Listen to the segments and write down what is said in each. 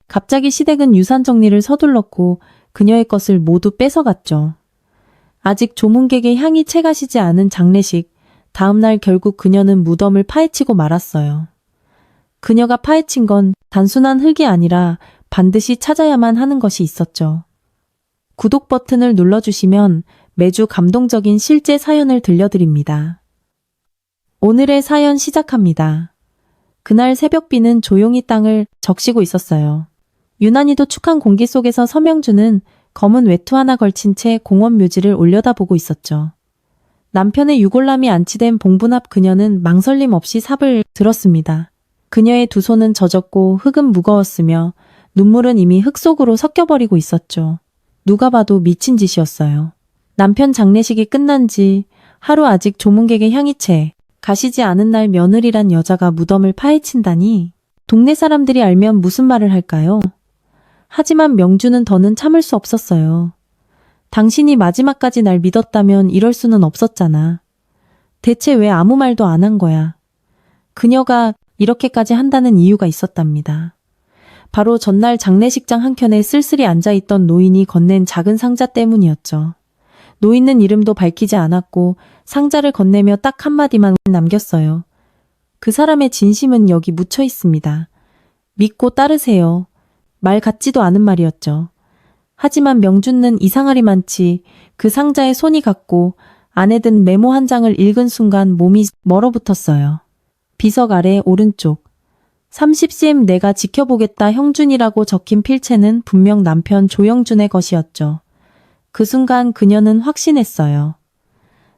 갑자기 시댁은 유산 정리를 서둘렀고 그녀의 것을 모두 뺏어갔죠. 아직 조문객의 향이 채가시지 않은 장례식, 다음날 결국 그녀는 무덤을 파헤치고 말았어요. 그녀가 파헤친 건 단순한 흙이 아니라 반드시 찾아야만 하는 것이 있었죠. 구독 버튼을 눌러주시면 매주 감동적인 실제 사연을 들려드립니다. 오늘의 사연 시작합니다. 그날 새벽비는 조용히 땅을 적시고 있었어요. 유난히도 축한 공기 속에서 서명주는 검은 외투 하나 걸친 채 공원 묘지를 올려다보고 있었죠. 남편의 유골람이 안치된 봉분 앞 그녀는 망설임 없이 삽을 들었습니다. 그녀의 두 손은 젖었고 흙은 무거웠으며 눈물은 이미 흙 속으로 섞여버리고 있었죠. 누가 봐도 미친 짓이었어요. 남편 장례식이 끝난 지 하루 아직 조문객의 향이 채 가시지 않은 날 며느리란 여자가 무덤을 파헤친다니 동네 사람들이 알면 무슨 말을 할까요? 하지만 명주는 더는 참을 수 없었어요. 당신이 마지막까지 날 믿었다면 이럴 수는 없었잖아. 대체 왜 아무 말도 안 한 거야? 그녀가 이렇게까지 한다는 이유가 있었답니다. 바로 전날 장례식장 한켠에 쓸쓸히 앉아있던 노인이 건넨 작은 상자 때문이었죠. 노인은 이름도 밝히지 않았고 상자를 건네며 딱 한마디만 남겼어요. 그 사람의 진심은 여기 묻혀 있습니다. 믿고 따르세요. 말 같지도 않은 말이었죠. 하지만 명준는 이상하리만치 그 상자에 손이 갔고 안에 든 메모 한 장을 읽은 순간 몸이 멀어붙었어요. 비석 아래 오른쪽 30cm 내가 지켜보겠다 형준이라고 적힌 필체는 분명 남편 조영준의 것이었죠. 그 순간 그녀는 확신했어요.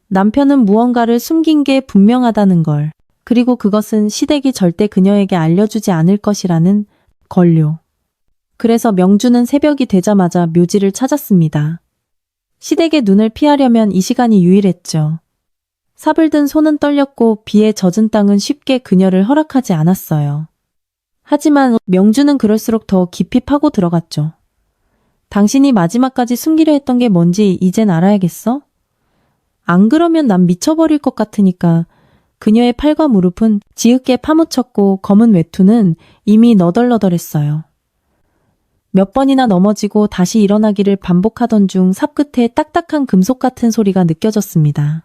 남편은 무언가를 숨긴 게 분명하다는 걸, 그리고 그것은 시댁이 절대 그녀에게 알려주지 않을 것이라는 걸요. 그래서 명주는 새벽이 되자마자 묘지를 찾았습니다. 시댁의 눈을 피하려면 이 시간이 유일했죠. 삽을 든 손은 떨렸고 비에 젖은 땅은 쉽게 그녀를 허락하지 않았어요. 하지만 명주는 그럴수록 더 깊이 파고 들어갔죠. 당신이 마지막까지 숨기려 했던 게 뭔지 이젠 알아야겠어? 안 그러면 난 미쳐버릴 것 같으니까. 그녀의 팔과 무릎은 지읒게 파묻혔고 검은 외투는 이미 너덜너덜했어요. 몇 번이나 넘어지고 다시 일어나기를 반복하던 중 삽 끝에 딱딱한 금속 같은 소리가 느껴졌습니다.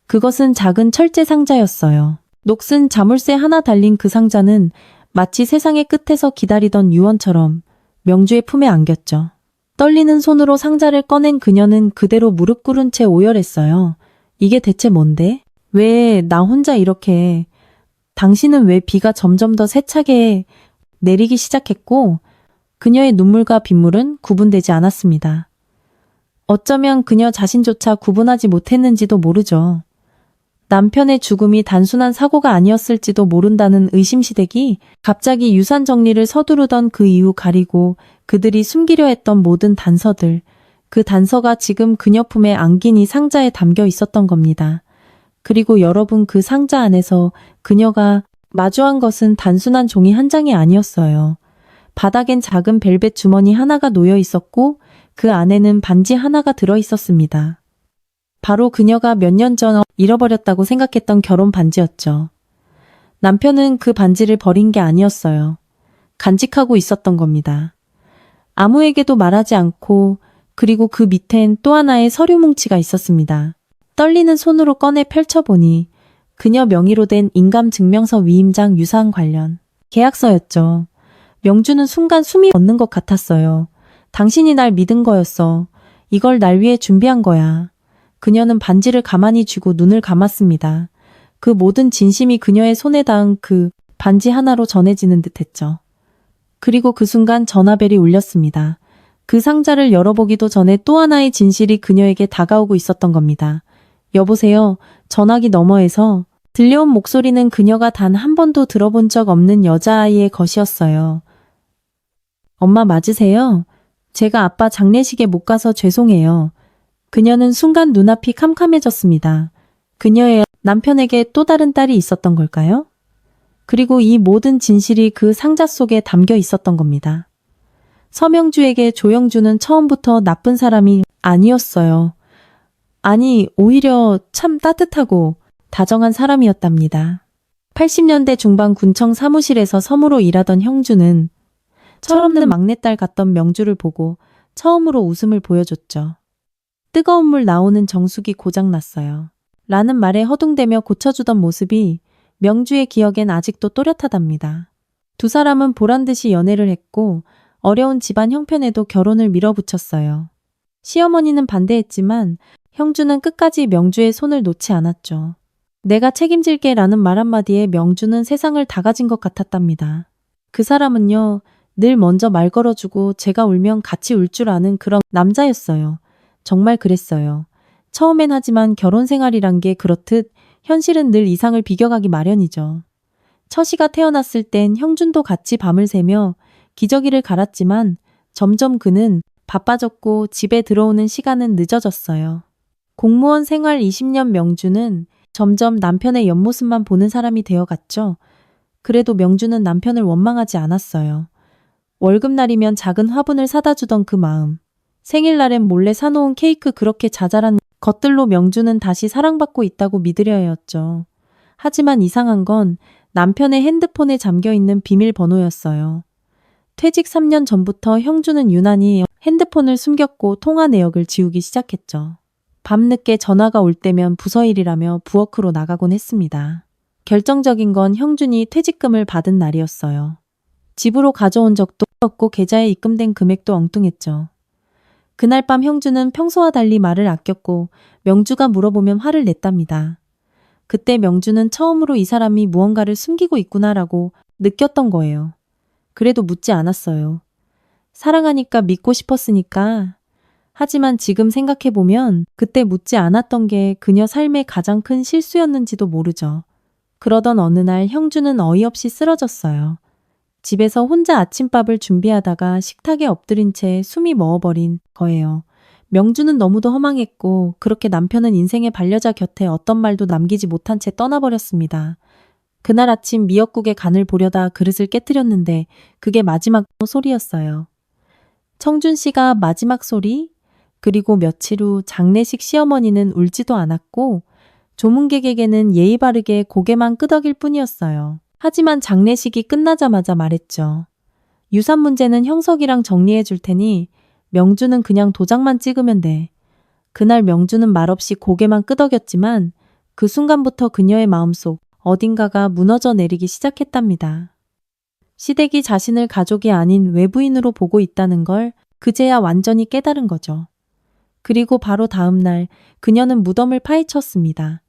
그것은 작은 철제 상자였어요. 녹슨 자물쇠 하나 달린 그 상자는 마치 세상의 끝에서 기다리던 유언처럼 명주의 품에 안겼죠. 떨리는 손으로 상자를 꺼낸 그녀는 그대로 무릎 꿇은 채 오열했어요. 이게 대체 뭔데? 왜 나 혼자 이렇게? 당신은 왜 비가 점점 더 세차게 내리기 시작했고 그녀의 눈물과 빗물은 구분되지 않았습니다. 어쩌면 그녀 자신조차 구분하지 못했는지도 모르죠. 남편의 죽음이 단순한 사고가 아니었을지도 모른다는 의심시댁이 갑자기 유산 정리를 서두르던 그 이후 가리고 그들이 숨기려 했던 모든 단서들, 그 단서가 지금 그녀 품에 안긴 이 상자에 담겨 있었던 겁니다. 그리고 여러분, 그 상자 안에서 그녀가 마주한 것은 단순한 종이 한 장이 아니었어요. 바닥엔 작은 벨벳 주머니 하나가 놓여 있었고 그 안에는 반지 하나가 들어 있었습니다. 바로 그녀가 몇 년 전 잃어버렸다고 생각했던 결혼 반지였죠. 남편은 그 반지를 버린 게 아니었어요. 간직하고 있었던 겁니다. 아무에게도 말하지 않고, 그리고 그 밑엔 또 하나의 서류 뭉치가 있었습니다. 떨리는 손으로 꺼내 펼쳐보니 그녀 명의로 된 인감증명서 위임장 유사한 관련 계약서였죠. 명주는 순간 숨이 멎는 것 같았어요. 당신이 날 믿은 거였어. 이걸 날 위해 준비한 거야. 그녀는 반지를 가만히 쥐고 눈을 감았습니다. 그 모든 진심이 그녀의 손에 닿은 그 반지 하나로 전해지는 듯했죠. 그리고 그 순간 전화벨이 울렸습니다. 그 상자를 열어보기도 전에 또 하나의 진실이 그녀에게 다가오고 있었던 겁니다. 여보세요. 전화기 너머에서 들려온 목소리는 그녀가 단 한 번도 들어본 적 없는 여자아이의 것이었어요. 엄마 맞으세요? 제가 아빠 장례식에 못 가서 죄송해요. 그녀는 순간 눈앞이 캄캄해졌습니다. 그녀의 남편에게 또 다른 딸이 있었던 걸까요? 그리고 이 모든 진실이 그 상자 속에 담겨 있었던 겁니다. 서명주에게 조영주는 처음부터 나쁜 사람이 아니었어요. 아니, 오히려 참 따뜻하고 다정한 사람이었답니다. 80년대 중반 군청 사무실에서 서무로 일하던 형주는 철없는 막내딸 같던 명주를 보고 처음으로 웃음을 보여줬죠. 뜨거운 물 나오는 정수기 고장났어요. 라는 말에 허둥대며 고쳐주던 모습이 명주의 기억엔 아직도 또렷하답니다. 두 사람은 보란듯이 연애를 했고 어려운 집안 형편에도 결혼을 밀어붙였어요. 시어머니는 반대했지만 형주는 끝까지 명주의 손을 놓지 않았죠. 내가 책임질게 라는 말 한마디에 명주는 세상을 다 가진 것 같았답니다. 그 사람은요, 늘 먼저 말 걸어주고 제가 울면 같이 울 줄 아는 그런 남자였어요. 정말 그랬어요. 처음엔 하지만 결혼 생활이란 게 그렇듯 현실은 늘 이상을 비겨가기 마련이죠. 처씨가 태어났을 땐 형준도 같이 밤을 새며 기저귀를 갈았지만 점점 그는 바빠졌고 집에 들어오는 시간은 늦어졌어요. 공무원 생활 20년 명주는 점점 남편의 옆모습만 보는 사람이 되어갔죠. 그래도 명주는 남편을 원망하지 않았어요. 월급날이면 작은 화분을 사다 주던 그 마음. 생일날엔 몰래 사놓은 케이크 그렇게 자잘한 것들로 명주는 다시 사랑받고 있다고 믿으려 했죠. 하지만 이상한 건 남편의 핸드폰에 잠겨있는 비밀번호였어요. 퇴직 3년 전부터 형주는 유난히 핸드폰을 숨겼고 통화 내역을 지우기 시작했죠. 밤늦게 전화가 올 때면 부서일이라며 부엌으로 나가곤 했습니다. 결정적인 건 형준이 퇴직금을 받은 날이었어요. 집으로 가져온 적도 없고 계좌에 입금된 금액도 엉뚱했죠. 그날 밤 형준은 평소와 달리 말을 아꼈고 명주가 물어보면 화를 냈답니다. 그때 명주는 처음으로 이 사람이 무언가를 숨기고 있구나라고 느꼈던 거예요. 그래도 묻지 않았어요. 사랑하니까 믿고 싶었으니까. 하지만 지금 생각해보면 그때 묻지 않았던 게 그녀 삶의 가장 큰 실수였는지도 모르죠. 그러던 어느 날 형주는 어이없이 쓰러졌어요. 집에서 혼자 아침밥을 준비하다가 식탁에 엎드린 채 숨이 멎어버린 거예요. 명주는 너무도 허망했고 그렇게 남편은 인생의 반려자 곁에 어떤 말도 남기지 못한 채 떠나버렸습니다. 그날 아침 미역국에 간을 보려다 그릇을 깨뜨렸는데 그게 마지막 소리였어요. 청준 씨가 마지막 소리? 그리고 며칠 후 장례식 시어머니는 울지도 않았고 조문객에게는 예의 바르게 고개만 끄덕일 뿐이었어요. 하지만 장례식이 끝나자마자 말했죠. 유산 문제는 형석이랑 정리해 줄 테니 명주는 그냥 도장만 찍으면 돼. 그날 명주는 말없이 고개만 끄덕였지만 그 순간부터 그녀의 마음속 어딘가가 무너져 내리기 시작했답니다. 시댁이 자신을 가족이 아닌 외부인으로 보고 있다는 걸 그제야 완전히 깨달은 거죠. 그리고 바로 다음 날 그녀는 무덤을 파헤쳤습니다.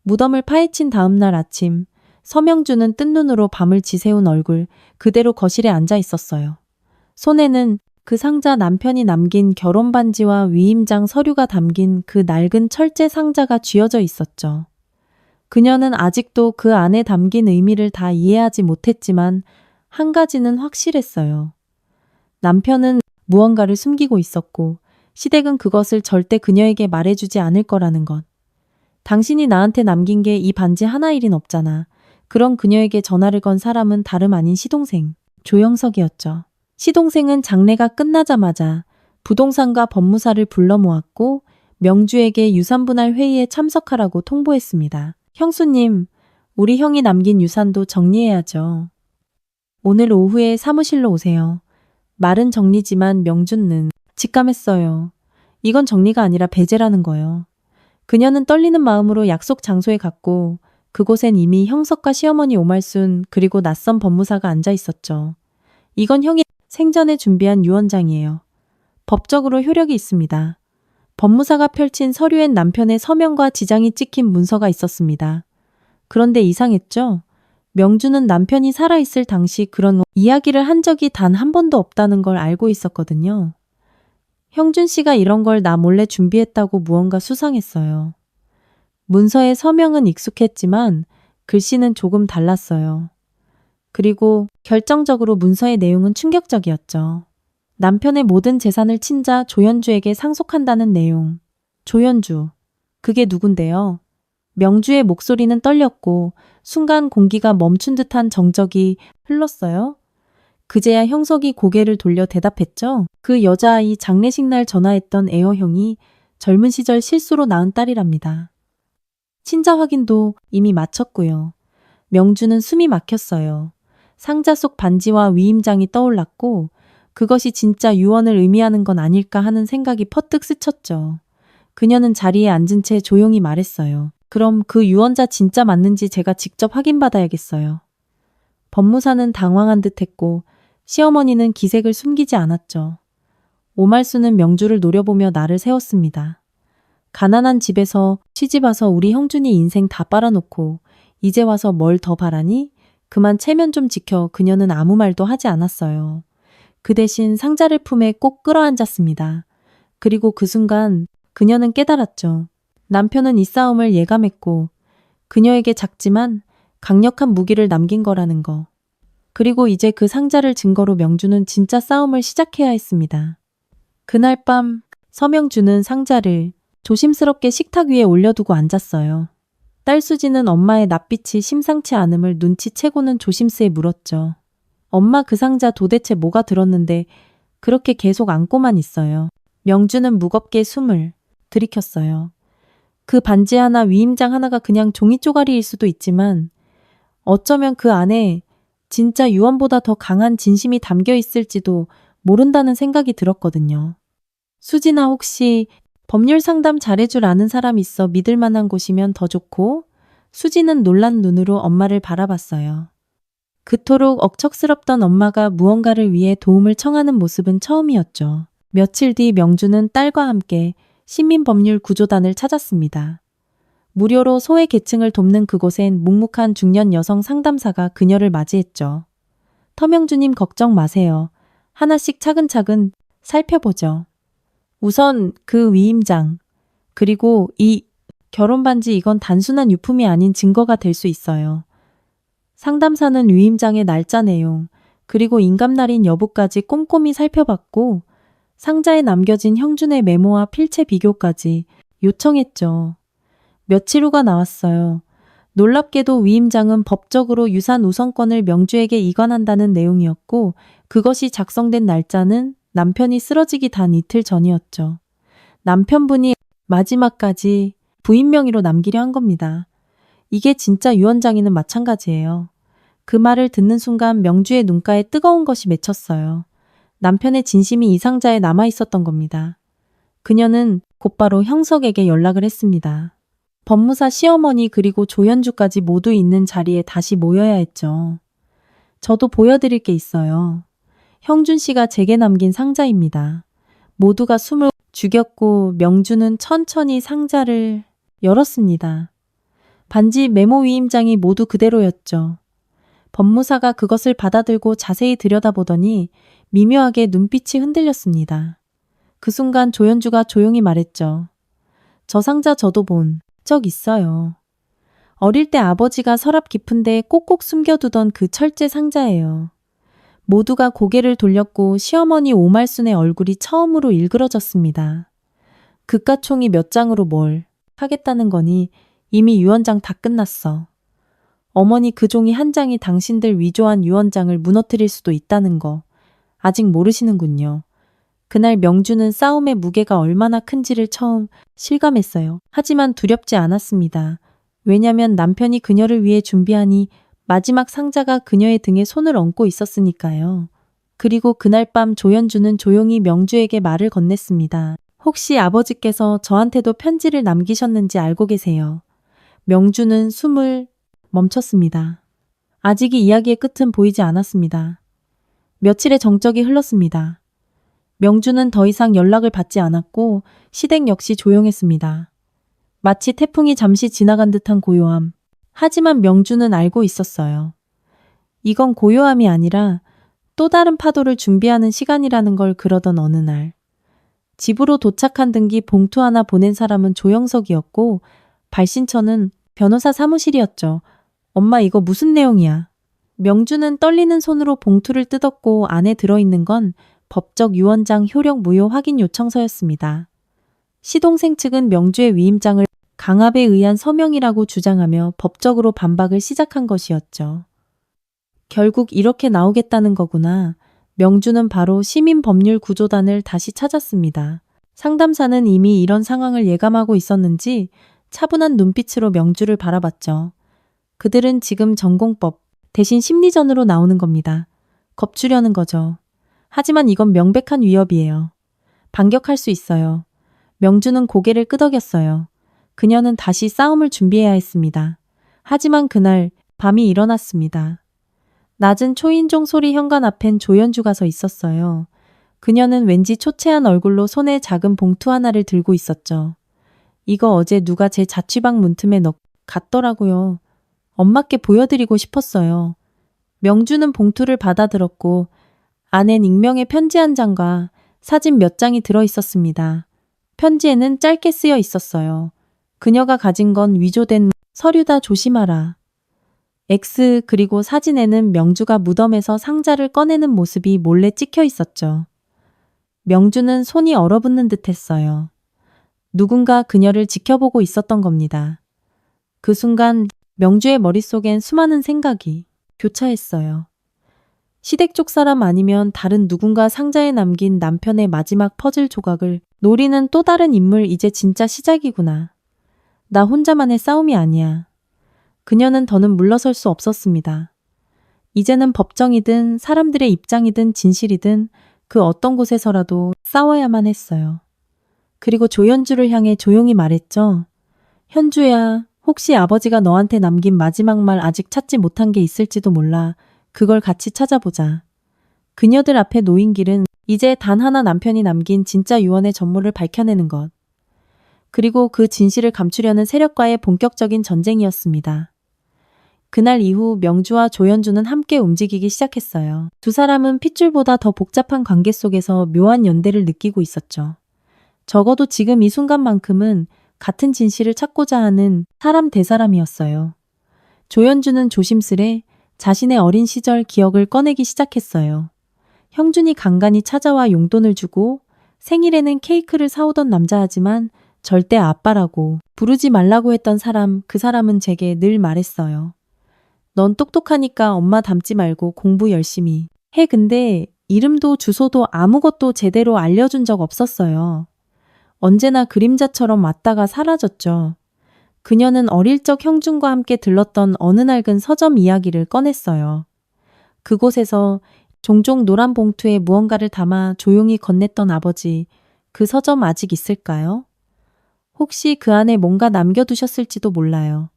무덤을 파헤친 다음 날 아침 서명주는 뜬 눈으로 밤을 지새운 얼굴 그대로 거실에 앉아 있었어요. 손에는 그 상자 남편이 남긴 결혼 반지와 위임장 서류가 담긴 그 낡은 철제 상자가 쥐어져 있었죠. 그녀는 아직도 그 안에 담긴 의미를 다 이해하지 못했지만 한 가지는 확실했어요. 남편은 무언가를 숨기고 있었고 시댁은 그것을 절대 그녀에게 말해주지 않을 거라는 것. 당신이 나한테 남긴 게 이 반지 하나일 린 없잖아. 그런 그녀에게 전화를 건 사람은 다름 아닌 시동생, 조영석이었죠. 시동생은 장례가 끝나자마자 부동산과 법무사를 불러 모았고 명주에게 유산분할 회의에 참석하라고 통보했습니다. 형수님, 우리 형이 남긴 유산도 정리해야죠. 오늘 오후에 사무실로 오세요. 말은 정리지만 명준는 직감했어요. 이건 정리가 아니라 배제라는 거요. 그녀는 떨리는 마음으로 약속 장소에 갔고 그곳엔 이미 형석과 시어머니 오말순 그리고 낯선 법무사가 앉아 있었죠. 이건 형이 생전에 준비한 유언장이에요. 법적으로 효력이 있습니다. 법무사가 펼친 서류엔 남편의 서명과 지장이 찍힌 문서가 있었습니다. 그런데 이상했죠? 명주는 남편이 살아있을 당시 그런 이야기를 한 적이 단 한 번도 없다는 걸 알고 있었거든요. 형준 씨가 이런 걸 나 몰래 준비했다고 무언가 수상했어요. 문서의 서명은 익숙했지만 글씨는 조금 달랐어요. 그리고 결정적으로 문서의 내용은 충격적이었죠. 남편의 모든 재산을 친자 조연주에게 상속한다는 내용. 조연주. 그게 누군데요? 명주의 목소리는 떨렸고 순간 공기가 멈춘 듯한 정적이 흘렀어요. 그제야 형석이 고개를 돌려 대답했죠. 그 여자아이 장례식 날 전화했던 애어형이 젊은 시절 실수로 낳은 딸이랍니다. 친자 확인도 이미 마쳤고요. 명주는 숨이 막혔어요. 상자 속 반지와 위임장이 떠올랐고 그것이 진짜 유언을 의미하는 건 아닐까 하는 생각이 퍼뜩 스쳤죠. 그녀는 자리에 앉은 채 조용히 말했어요. 그럼 그 유언자 진짜 맞는지 제가 직접 확인받아야겠어요. 법무사는 당황한 듯 했고 시어머니는 기색을 숨기지 않았죠. 오말수는 명주를 노려보며 나를 세웠습니다. 가난한 집에서 시집 와서 우리 형준이 인생 다 빨아놓고 이제 와서 뭘 더 바라니? 그만 체면 좀 지켜. 그녀는 아무 말도 하지 않았어요. 그 대신 상자를 품에 꼭 끌어안았습니다. 그리고 그 순간 그녀는 깨달았죠. 남편은 이 싸움을 예감했고 그녀에게 작지만 강력한 무기를 남긴 거라는 거. 그리고 이제 그 상자를 증거로 명주는 진짜 싸움을 시작해야 했습니다. 그날 밤 서명주는 상자를 조심스럽게 식탁 위에 올려두고 앉았어요. 딸 수지는 엄마의 낯빛이 심상치 않음을 눈치채고는 조심스레 물었죠. 엄마, 그 상자 도대체 뭐가 들었는데 그렇게 계속 안고만 있어요. 명주는 무겁게 숨을 들이켰어요. 그 반지 하나, 위임장 하나가 그냥 종이 쪼가리일 수도 있지만 어쩌면 그 안에 진짜 유언보다 더 강한 진심이 담겨 있을지도 모른다는 생각이 들었거든요. 수진아, 혹시 법률 상담 잘해줄 아는 사람 있어? 믿을 만한 곳이면 더 좋고. 수지는 놀란 눈으로 엄마를 바라봤어요. 그토록 억척스럽던 엄마가 무언가를 위해 도움을 청하는 모습은 처음이었죠. 며칠 뒤 명주는 딸과 함께 시민법률구조단을 찾았습니다. 무료로 소외 계층을 돕는 그곳엔 묵묵한 중년 여성 상담사가 그녀를 맞이했죠. 터명주님, 걱정 마세요. 하나씩 차근차근 살펴보죠. 우선 그 위임장, 그리고 이 결혼반지, 이건 단순한 유품이 아닌 증거가 될 수 있어요. 상담사는 위임장의 날짜 내용, 그리고 인감날인 여부까지 꼼꼼히 살펴봤고 상자에 남겨진 형준의 메모와 필체 비교까지 요청했죠. 며칠 후가 나왔어요. 놀랍게도 위임장은 법적으로 유산 우선권을 명주에게 이관한다는 내용이었고 그것이 작성된 날짜는 남편이 쓰러지기 단 이틀 전이었죠. 남편분이 마지막까지 부인 명의로 남기려 한 겁니다. 이게 진짜 유언장이는 마찬가지예요. 그 말을 듣는 순간 명주의 눈가에 뜨거운 것이 맺혔어요. 남편의 진심이 이 상자에 남아 있었던 겁니다. 그녀는 곧바로 형석에게 연락을 했습니다. 법무사 시어머니 그리고 조현주까지 모두 있는 자리에 다시 모여야 했죠. 저도 보여드릴 게 있어요. 형준 씨가 제게 남긴 상자입니다. 모두가 숨을 죽였고 명주는 천천히 상자를 열었습니다. 반지, 메모, 위임장이 모두 그대로였죠. 법무사가 그것을 받아들고 자세히 들여다보더니 미묘하게 눈빛이 흔들렸습니다. 그 순간 조현주가 조용히 말했죠. 저 상자 저도 본 적 있어요. 어릴 때 아버지가 서랍 깊은데 꼭꼭 숨겨두던 그 철제 상자예요. 모두가 고개를 돌렸고 시어머니 오말순의 얼굴이 처음으로 일그러졌습니다. 그깟 총이 몇 장으로 뭘 하겠다는 거니? 이미 유언장 다 끝났어. 어머니, 그 종이 한 장이 당신들 위조한 유언장을 무너뜨릴 수도 있다는 거 아직 모르시는군요. 그날 명주는 싸움의 무게가 얼마나 큰지를 처음 실감했어요. 하지만 두렵지 않았습니다. 왜냐면 남편이 그녀를 위해 준비하니 마지막 상자가 그녀의 등에 손을 얹고 있었으니까요. 그리고 그날 밤 조현주는 조용히 명주에게 말을 건넸습니다. 혹시 아버지께서 저한테도 편지를 남기셨는지 알고 계세요? 명주는 숨을 멈췄습니다. 아직 이 이야기의 끝은 보이지 않았습니다. 며칠의 정적이 흘렀습니다. 명주는 더 이상 연락을 받지 않았고 시댁 역시 조용했습니다. 마치 태풍이 잠시 지나간 듯한 고요함. 하지만 명주는 알고 있었어요. 이건 고요함이 아니라 또 다른 파도를 준비하는 시간이라는 걸. 그러던 어느 날 집으로 도착한 등기 봉투 하나 보낸 사람은 조영석이었고 발신처는 변호사 사무실이었죠. 엄마, 이거 무슨 내용이야? 명주는 떨리는 손으로 봉투를 뜯었고 안에 들어있는 건 법적 유언장 효력 무효 확인 요청서였습니다. 시동생 측은 명주의 위임장을 강압에 의한 서명이라고 주장하며 법적으로 반박을 시작한 것이었죠. 결국 이렇게 나오겠다는 거구나. 명주는 바로 시민법률구조단을 다시 찾았습니다. 상담사는 이미 이런 상황을 예감하고 있었는지 차분한 눈빛으로 명주를 바라봤죠. 그들은 지금 전공법 대신 심리전으로 나오는 겁니다. 겁주려는 거죠. 하지만 이건 명백한 위협이에요. 반격할 수 있어요. 명주는 고개를 끄덕였어요. 그녀는 다시 싸움을 준비해야 했습니다. 하지만 그날 밤이 일어났습니다. 낮은 초인종 소리 현관 앞엔 조연주가 서 있었어요. 그녀는 왠지 초췌한 얼굴로 손에 작은 봉투 하나를 들고 있었죠. 이거 어제 누가 제 자취방 문틈에 갔더라고요. 엄마께 보여드리고 싶었어요. 명주는 봉투를 받아들었고 안엔 익명의 편지 한 장과 사진 몇 장이 들어 있었습니다. 편지에는 짧게 쓰여 있었어요. 그녀가 가진 건 위조된 서류다 조심하라. X 그리고 사진에는 명주가 무덤에서 상자를 꺼내는 모습이 몰래 찍혀 있었죠. 명주는 손이 얼어붙는 듯 했어요. 누군가 그녀를 지켜보고 있었던 겁니다. 그 순간 명주의 머릿속엔 수많은 생각이 교차했어요. 시댁 쪽 사람 아니면 다른 누군가 상자에 남긴 남편의 마지막 퍼즐 조각을 노리는 또 다른 인물. 이제 진짜 시작이구나. 나 혼자만의 싸움이 아니야. 그녀는 더는 물러설 수 없었습니다. 이제는 법정이든 사람들의 입장이든 진실이든 그 어떤 곳에서라도 싸워야만 했어요. 그리고 조연주를 향해 조용히 말했죠. 현주야, 혹시 아버지가 너한테 남긴 마지막 말 아직 찾지 못한 게 있을지도 몰라. 그걸 같이 찾아보자. 그녀들 앞에 놓인 길은 이제 단 하나, 남편이 남긴 진짜 유언의 전모를 밝혀내는 것. 그리고 그 진실을 감추려는 세력과의 본격적인 전쟁이었습니다. 그날 이후 명주와 조연주는 함께 움직이기 시작했어요. 두 사람은 핏줄보다 더 복잡한 관계 속에서 묘한 연대를 느끼고 있었죠. 적어도 지금 이 순간만큼은 같은 진실을 찾고자 하는 사람 대 사람이었어요. 조연주는 조심스레 자신의 어린 시절 기억을 꺼내기 시작했어요. 형준이 간간히 찾아와 용돈을 주고 생일에는 케이크를 사오던 남자하지만 절대 아빠라고 부르지 말라고 했던 사람, 그 사람은 제게 늘 말했어요. 넌 똑똑하니까 엄마 닮지 말고 공부 열심히 해. 근데 이름도 주소도 아무것도 제대로 알려준 적 없었어요. 언제나 그림자처럼 왔다가 사라졌죠. 그녀는 어릴 적 형준과 함께 들렀던 어느 낡은 서점 이야기를 꺼냈어요. 그곳에서 종종 노란 봉투에 무언가를 담아 조용히 건넸던 아버지, 그 서점 아직 있을까요? 혹시 그 안에 뭔가 남겨두셨을지도 몰라요.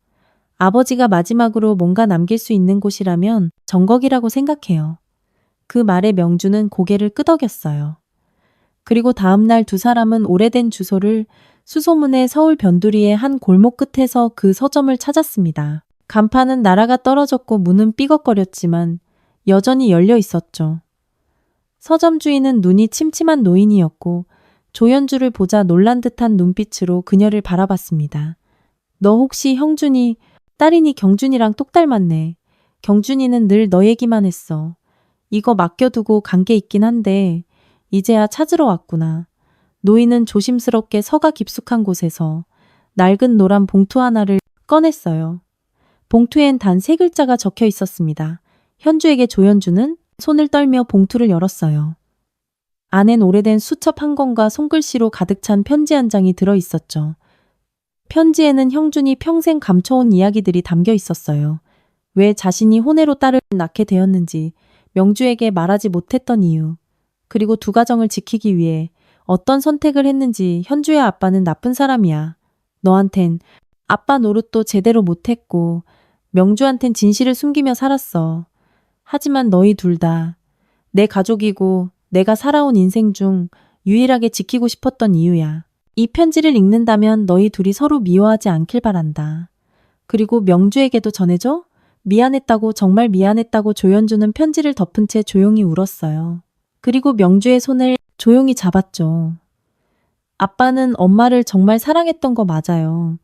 아버지가 마지막으로 뭔가 남길 수 있는 곳이라면 정거기라고 생각해요. 그 말에 명주는 고개를 끄덕였어요. 그리고 다음날 두 사람은 오래된 주소를 수소문해 서울 변두리의 한 골목 끝에서 그 서점을 찾았습니다. 간판은 나라가 떨어졌고 문은 삐걱거렸지만 여전히 열려 있었죠. 서점 주인은 눈이 침침한 노인이었고 조연주를 보자 놀란 듯한 눈빛으로 그녀를 바라봤습니다. 너 혹시 형준이, 딸이니 경준이랑 똑 닮았네. 경준이는 늘 너 얘기만 했어. 이거 맡겨두고 간 게 있긴 한데 이제야 찾으러 왔구나. 노인은 조심스럽게 서가 깊숙한 곳에서 낡은 노란 봉투 하나를 꺼냈어요. 봉투엔 단 3글자가 적혀 있었습니다. 현주에게 조연주는 손을 떨며 봉투를 열었어요. 안엔 오래된 수첩 한 권과 손글씨로 가득 찬 편지 한 장이 들어 있었죠. 편지에는 형준이 평생 감춰온 이야기들이 담겨 있었어요. 왜 자신이 혼외로 딸을 낳게 되었는지, 명주에게 말하지 못했던 이유, 그리고 두 가정을 지키기 위해 어떤 선택을 했는지. 현주의 아빠는 나쁜 사람이야. 너한텐 아빠 노릇도 제대로 못했고 명주한텐 진실을 숨기며 살았어. 하지만 너희 둘 다 내 가족이고 내가 살아온 인생 중 유일하게 지키고 싶었던 이유야. 이 편지를 읽는다면 너희 둘이 서로 미워하지 않길 바란다. 그리고 명주에게도 전해줘? 미안했다고, 정말 미안했다고. 조연주는 편지를 덮은 채 조용히 울었어요. 그리고 명주의 손을 조용히 잡았죠. 아빠는 엄마를 정말 사랑했던 거 맞아요.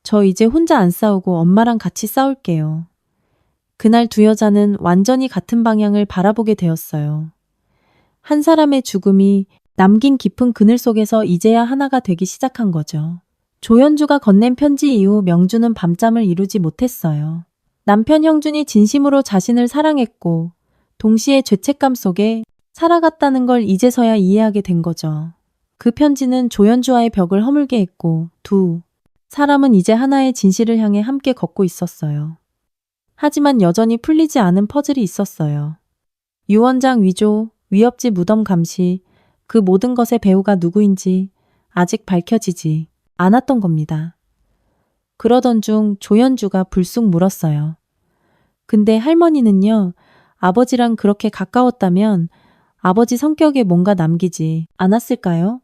저 이제 혼자 안 싸우고 엄마랑 같이 싸울게요. 그날 두 여자는 완전히 같은 방향을 바라보게 되었어요. 한 사람의 죽음이 남긴 깊은 그늘 속에서 이제야 하나가 되기 시작한 거죠. 조연주가 건넨 편지 이후 명주는 밤잠을 이루지 못했어요. 남편 형준이 진심으로 자신을 사랑했고 동시에 죄책감 속에 살아갔다는 걸 이제서야 이해하게 된 거죠. 그 편지는 조연주와의 벽을 허물게 했고 두 사람은 이제 하나의 진실을 향해 함께 걷고 있었어요. 하지만 여전히 풀리지 않은 퍼즐이 있었어요. 유언장 위조, 위협지 무덤 감시, 그 모든 것의 배우가 누구인지 아직 밝혀지지 않았던 겁니다. 그러던 중 조연주가 불쑥 물었어요. 근데 할머니는요, 아버지랑 그렇게 가까웠다면 아버지 성격에 뭔가 남기지 않았을까요?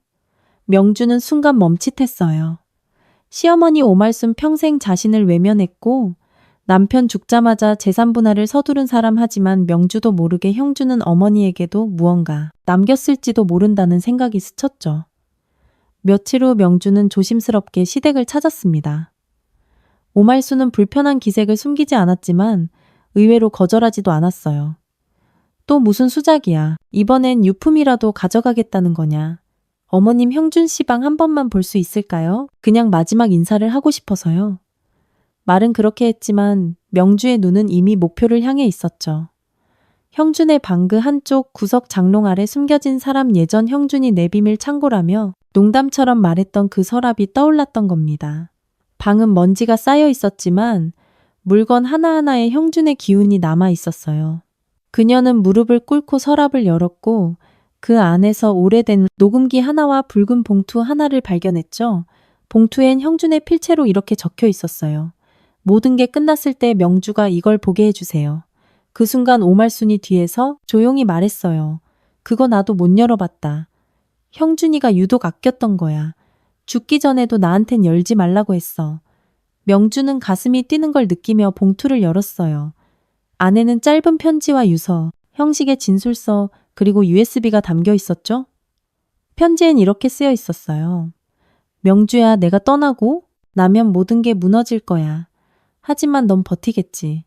명주는 순간 멈칫했어요. 시어머니 오말순 평생 자신을 외면했고 남편 죽자마자 재산 분할을 서두른 사람 하지만 명주도 모르게 형주는 어머니에게도 무언가 남겼을지도 모른다는 생각이 스쳤죠. 며칠 후 명주는 조심스럽게 시댁을 찾았습니다. 오말순은 불편한 기색을 숨기지 않았지만 의외로 거절하지도 않았어요. 또 무슨 수작이야. 이번엔 유품이라도 가져가겠다는 거냐. 어머님 형준 씨 방 한 번만 볼 수 있을까요? 그냥 마지막 인사를 하고 싶어서요. 말은 그렇게 했지만 명주의 눈은 이미 목표를 향해 있었죠. 형준의 방 그 한쪽 구석 장롱 아래 숨겨진 사람 예전 형준이 내 비밀 창고라며 농담처럼 말했던 그 서랍이 떠올랐던 겁니다. 방은 먼지가 쌓여 있었지만 물건 하나하나에 형준의 기운이 남아 있었어요. 그녀는 무릎을 꿇고 서랍을 열었고 그 안에서 오래된 녹음기 하나와 붉은 봉투 하나를 발견했죠. 봉투엔 형준의 필체로 이렇게 적혀 있었어요. 모든 게 끝났을 때 명주가 이걸 보게 해주세요. 그 순간 오말순이 뒤에서 조용히 말했어요. 그거 나도 못 열어봤다. 형준이가 유독 아꼈던 거야. 죽기 전에도 나한텐 열지 말라고 했어. 명주는 가슴이 뛰는 걸 느끼며 봉투를 열었어요. 안에는 짧은 편지와 유서, 형식의 진술서, 그리고 USB가 담겨 있었죠? 편지엔 이렇게 쓰여 있었어요. 명주야, 내가 떠나고 나면 모든 게 무너질 거야. 하지만 넌 버티겠지.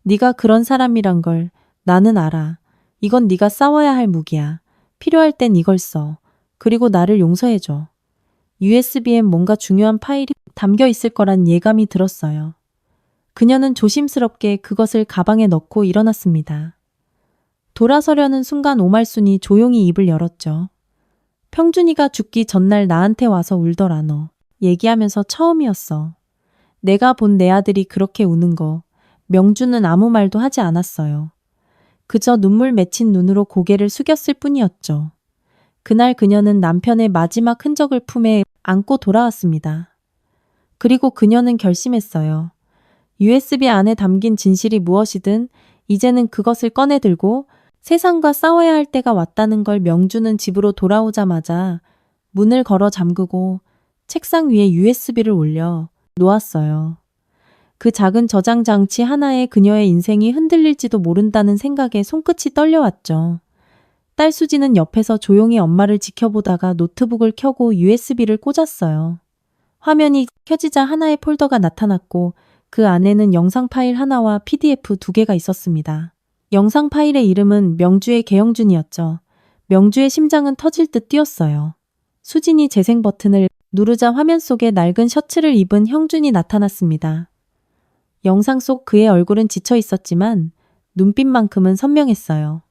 네가 그런 사람이란 걸 나는 알아. 이건 네가 싸워야 할 무기야. 필요할 땐 이걸 써. 그리고 나를 용서해줘. USB엔 뭔가 중요한 파일이 담겨 있을 거란 예감이 들었어요. 그녀는 조심스럽게 그것을 가방에 넣고 일어났습니다. 돌아서려는 순간 오말순이 조용히 입을 열었죠. 평준이가 죽기 전날 나한테 와서 울더라 너. 얘기하면서 처음이었어. 내가 본 내 아들이 그렇게 우는 거. 명주는 아무 말도 하지 않았어요. 그저 눈물 맺힌 눈으로 고개를 숙였을 뿐이었죠. 그날 그녀는 남편의 마지막 흔적을 품에 안고 돌아왔습니다. 그리고 그녀는 결심했어요. USB 안에 담긴 진실이 무엇이든 이제는 그것을 꺼내 들고 세상과 싸워야 할 때가 왔다는 걸 명주는 집으로 돌아오자마자 문을 걸어 잠그고 책상 위에 USB를 올려 놓았어요. 그 작은 저장 장치 하나에 그녀의 인생이 흔들릴지도 모른다는 생각에 손끝이 떨려왔죠. 딸 수지는 옆에서 조용히 엄마를 지켜보다가 노트북을 켜고 USB를 꽂았어요. 화면이 켜지자 하나의 폴더가 나타났고 그 안에는 영상 파일 하나와 PDF 2개가 있었습니다. 영상 파일의 이름은 명주의 개영준이었죠. 명주의 심장은 터질 듯 뛰었어요. 수진이 재생 버튼을 누르자 화면 속에 낡은 셔츠를 입은 형준이 나타났습니다. 영상 속 그의 얼굴은 지쳐 있었지만 눈빛만큼은 선명했어요.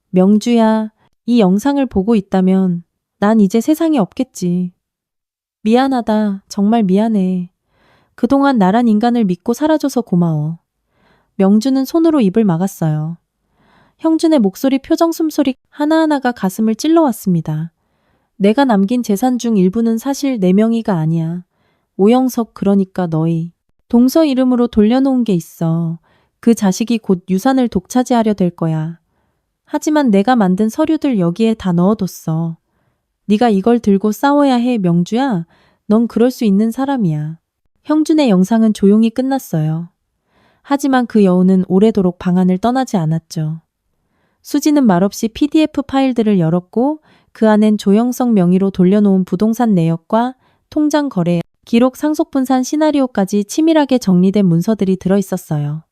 명주야, 이 영상을 보고 있다면 난 이제 세상에 없겠지. 미안하다. 정말 미안해. 그동안 나란 인간을 믿고 살아줘서 고마워. 명주는 손으로 입을 막았어요. 형준의 목소리, 표정, 숨소리 하나하나가 가슴을 찔러왔습니다. 내가 남긴 재산 중 일부는 사실 내 명의가 아니야. 오영석, 그러니까 너희 동서 이름으로 돌려놓은 게 있어. 그 자식이 곧 유산을 독차지하려 될 거야. 하지만 내가 만든 서류들 여기에 다 넣어뒀어. 네가 이걸 들고 싸워야 해, 명주야. 넌 그럴 수 있는 사람이야. 형준의 영상은 조용히 끝났어요. 하지만 그 여우는 오래도록 방 안을 떠나지 않았죠. 수지는 말없이 PDF 파일들을 열었고 그 안엔 조영석 명의로 돌려놓은 부동산 내역과 통장 거래, 기록, 상속분산 시나리오까지 치밀하게 정리된 문서들이 들어있었어요.